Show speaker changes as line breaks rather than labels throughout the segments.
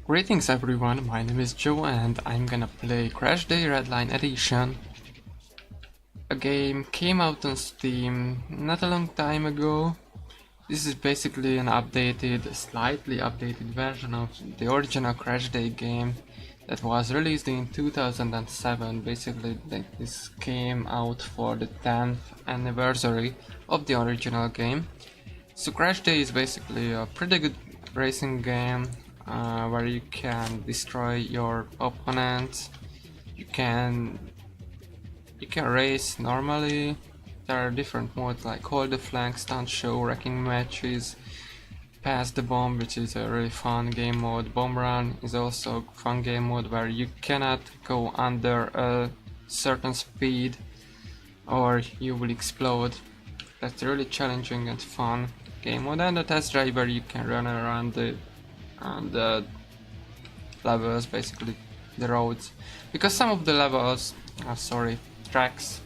Greetings everyone, my name is Joe and I'm gonna play Crashday Redline Edition. A game came out on Steam not a long time ago. This is basically an slightly updated version of the original Crashday game that was released in 2007. Basically, this came out for the 10th anniversary of the original game. So Crashday is basically a pretty good racing game where you can destroy your opponents. You can race normally. There are different modes like hold the flank, stunt show, wrecking matches, pass the bomb, which is a really fun game mode. Bomb run is also a fun game mode where you cannot go under a certain speed or you will explode. That's really challenging and fun game mode. And the test drive where you can run around the levels, basically the roads, because some of the levels, tracks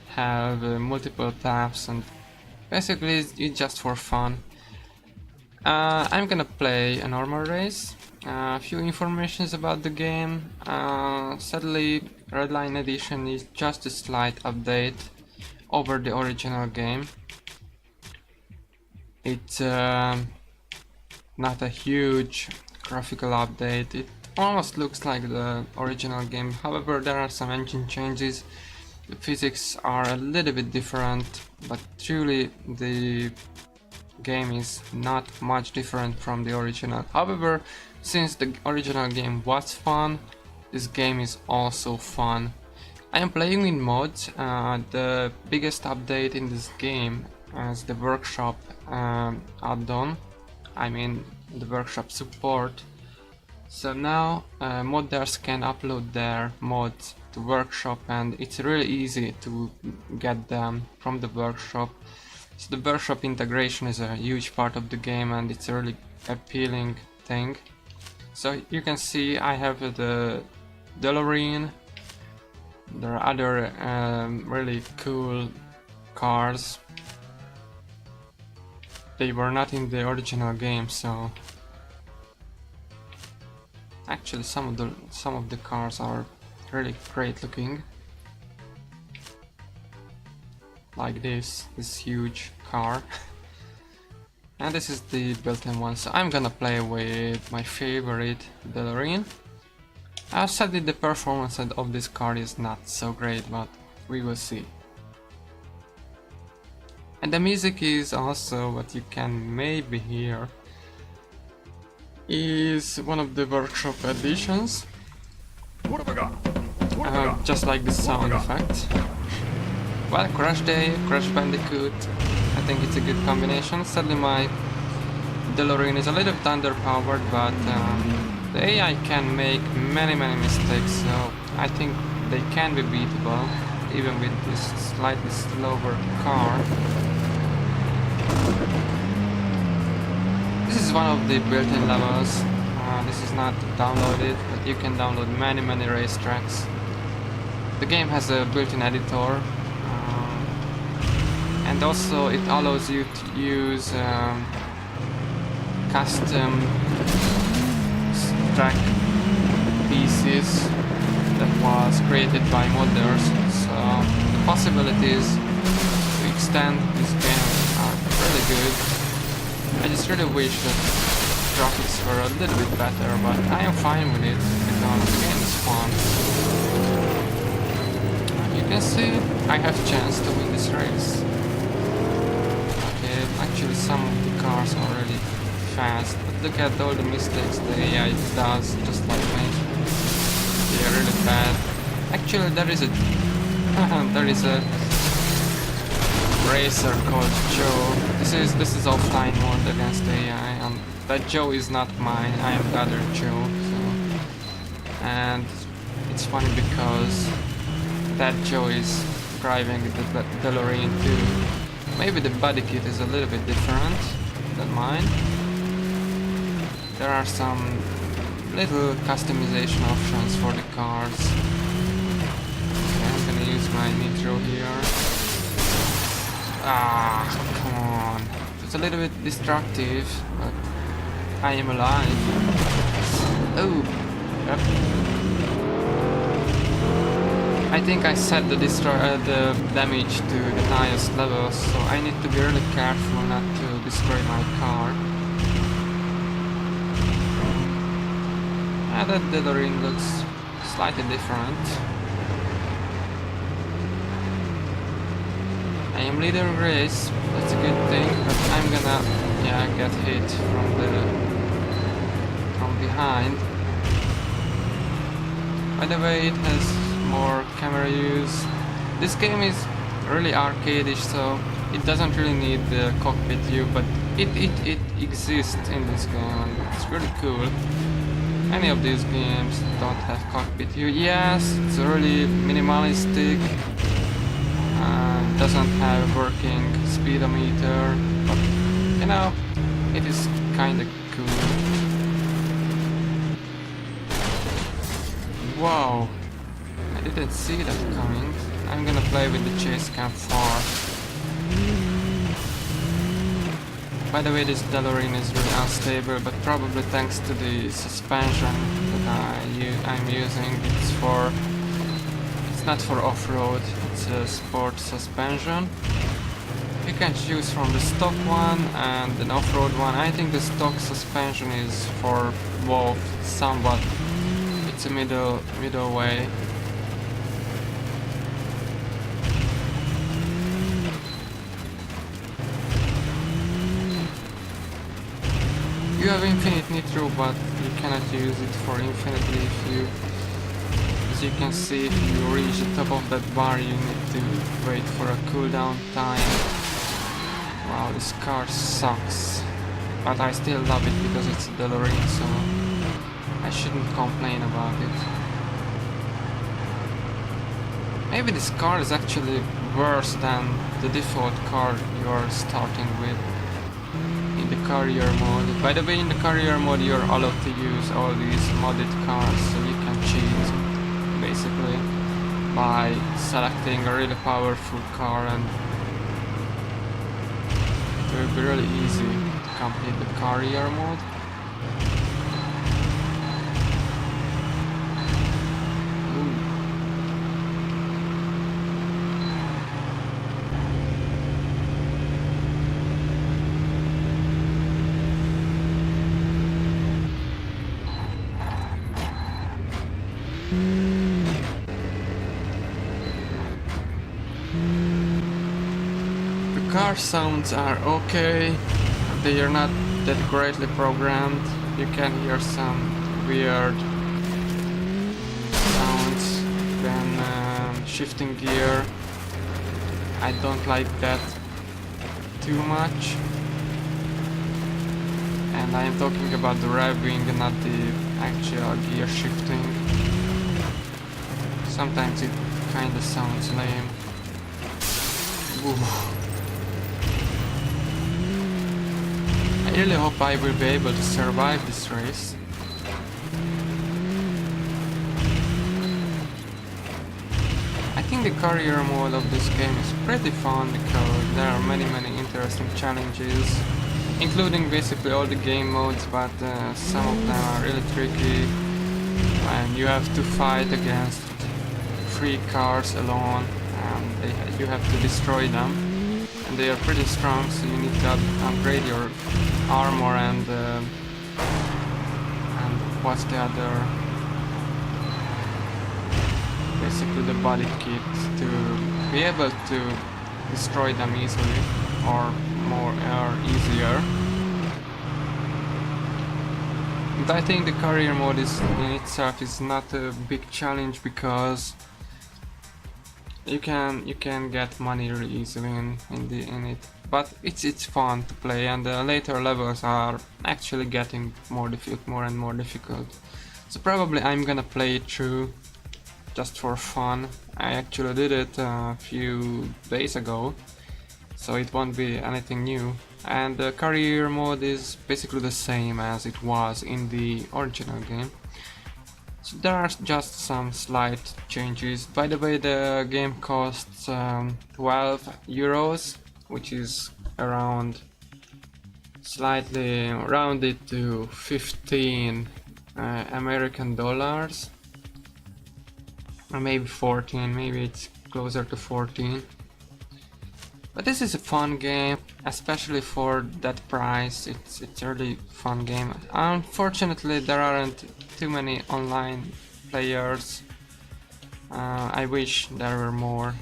have multiple paths, and basically it's just for fun. I'm gonna play a normal race. A few informations about the game. Sadly, Redline Edition is just a slight update over the original game. It's not a huge graphical update. It almost looks like the original game. However, there are some engine changes. The physics are a little bit different, but truly the game is not much different from the original. However, since the original game was fun, this game is also fun. I am playing in mods. The biggest update in this game is the workshop add-on. I mean the workshop support. So now modders can upload their mods to workshop, and it's really easy to get them from the workshop. So the workshop integration is a huge part of the game, and it's a really appealing thing. So you can see I have the DeLorean. There are other really cool cars. They were not in the original game, so actually some of the cars are really great looking. Like this huge car. And this is the built-in one, so I'm gonna play with my favorite DeLorean. Sadly, the performance of this car is not so great, but we will see. And the music is also, what you can maybe hear, is one of the workshop editions.
What have I got?
Just like the sound effect. Well, Crashday, Crash Bandicoot, I think it's a good combination. Sadly, my DeLorean is a little bit underpowered, but the AI can make many mistakes, so I think they can be beatable, even with this slightly slower car. This is one of the built-in levels. This is not downloaded, but you can download many racetracks. The game has a built-in editor, and also it allows you to use custom track pieces that was created by modders. So the possibilities to extend this game are really good. I just really wish that graphics were a little bit better, but I am fine with it because the game is fun. You can see I have a chance to win this race. Okay, actually some of the cars are really fast, but look at all the mistakes the AI does, just like me. They are really bad. Actually, there is a racer called Joe. This is offline mode against the AI, and that Joe is not mine. I am the other Joe. So, and it's funny because that Joe is driving the DeLorean too. Maybe the body kit is a little bit different than mine. There are some little customization options for the cars. Okay, I'm gonna use my nitro here. Ah, come on. It's a little bit destructive, but I am alive. Oh, yep. I think I set the the damage to the highest level, so I need to be really careful not to destroy my car. And that Delorine looks slightly different. I am leading the race, that's a good thing, but I'm gonna, yeah, get hit from behind. By the way, it has more camera use. This game is really arcadish, so it doesn't really need the cockpit view, but it exists in this game and it's really cool. Many of these games don't have cockpit view. Yes, it's really minimalistic. Doesn't have a working speedometer, but you know, it is kinda cool. Wow, I didn't see that coming. I'm gonna play with the chase cam far. By the way, this Delorine is really unstable, but probably thanks to the suspension that I'm using. It's not for off-road, it's a sport suspension. You can choose from the stock one and an off-road one. I think the stock suspension is for both somewhat. It's a middle way. You have infinite nitro, but you cannot use it for infinitely if you... As you can see, if you reach the top of that bar, you need to wait for a cooldown time. Wow, this car sucks. But I still love it because it's a Delorine, so I shouldn't complain about it. Maybe this car is actually worse than the default car you are starting with in the career mode. By the way, in the career mode you're allowed to use all these modded cars, so you can cheat basically by selecting a really powerful car, and it will be really easy to complete the career mode. Car sounds are okay, they are not that greatly programmed. You can hear some weird sounds when shifting gear. I don't like that too much. And I am talking about the revving, not the actual gear shifting. Sometimes it kinda sounds lame. Ooh. I really hope I will be able to survive this race. I think the career mode of this game is pretty fun because there are many interesting challenges, including basically all the game modes, but some of them are really tricky and you have to fight against 3 cars alone and you have to destroy them. And they are pretty strong, so you need to upgrade your armor and what's the other? Basically the body kit to be able to destroy them easily or easier. And I think the career mode in itself is not a big challenge because you can get money really easily in it, but it's fun to play, and the later levels are actually getting more and more difficult. So probably I'm gonna play it through just for fun. I actually did it a few days ago, so it won't be anything new. And the career mode is basically the same as it was in the original game. So there are just some slight changes. By the way, the game costs 12 euros, which is around slightly rounded to 15 American dollars. Or maybe 14, maybe it's closer to 14. But this is a fun game, especially for that price. It's a really fun game. Unfortunately, there aren't too many online players. I wish there were more.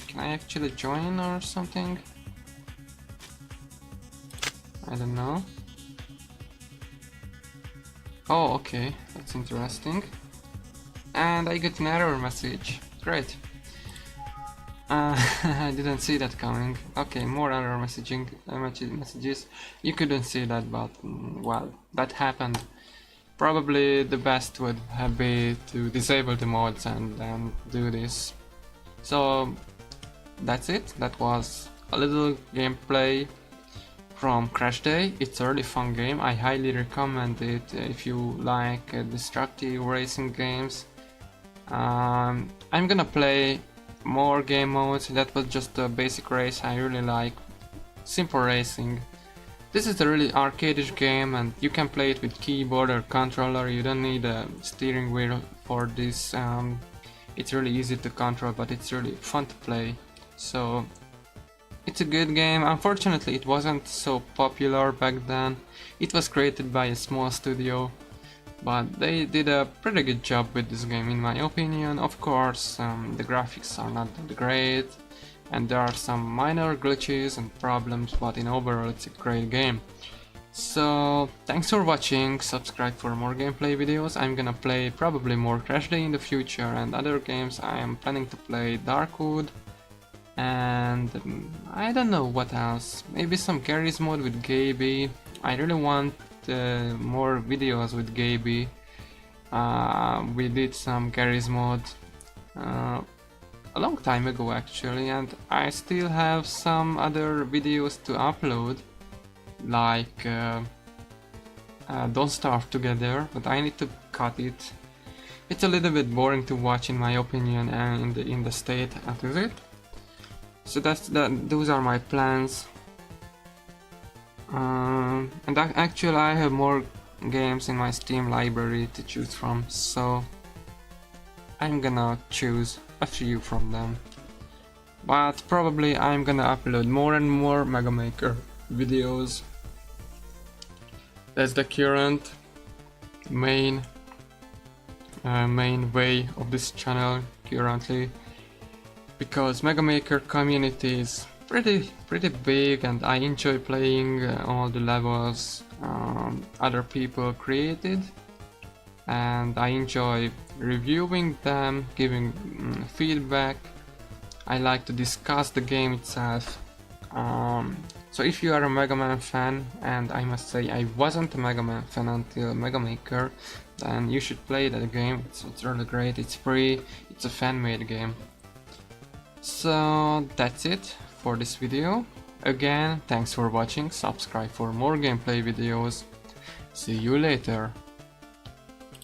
Can I actually join or something? I don't know. Oh, okay, that's interesting. And I get an error message. Great. I didn't see that coming. Okay, more error messages. You couldn't see that, but well, that happened. Probably the best would have been to disable the mods and then do this. So that's it. That was a little gameplay from Crashday. It's a really fun game. I highly recommend it if you like destructive racing games. I'm gonna play more game modes. That was just a basic race. I really like simple racing. This is a really arcade-ish game and you can play it with keyboard or controller. You don't need a steering wheel for this. It's really easy to control, but it's really fun to play. So it's a good game. Unfortunately, it wasn't so popular back then. It was created by a small studio, but they did a pretty good job with this game in my opinion. Of course, the graphics are not that great and there are some minor glitches and problems, but in overall it's a great game. So thanks for watching, subscribe for more gameplay videos. I'm gonna play probably more Crashday in the future and other games. I am planning to play Darkwood and I don't know what else. Maybe some Garry's Mod with Gaby. I really want more videos with Gaby. We did some Garry's Mod a long time ago actually, and I still have some other videos to upload, like Don't Starve Together, but I need to cut it. It's a little bit boring to watch in my opinion and in the state as it. So those are my plans. And actually I have more games in my Steam library to choose from, so I'm gonna choose a few from them. But probably I'm gonna upload more and more Mega Maker videos. That's the current main way of this channel currently, because Mega Maker community is pretty big and I enjoy playing all the levels other people created, and I enjoy reviewing them, giving feedback. I like to discuss the game itself. So if you are a Mega Man fan, and I must say I wasn't a Mega Man fan until Mega Maker, then you should play that game. It's really great, it's free, it's a fan-made game. So that's it for this video. Again, thanks for watching, subscribe for more gameplay videos. See you later.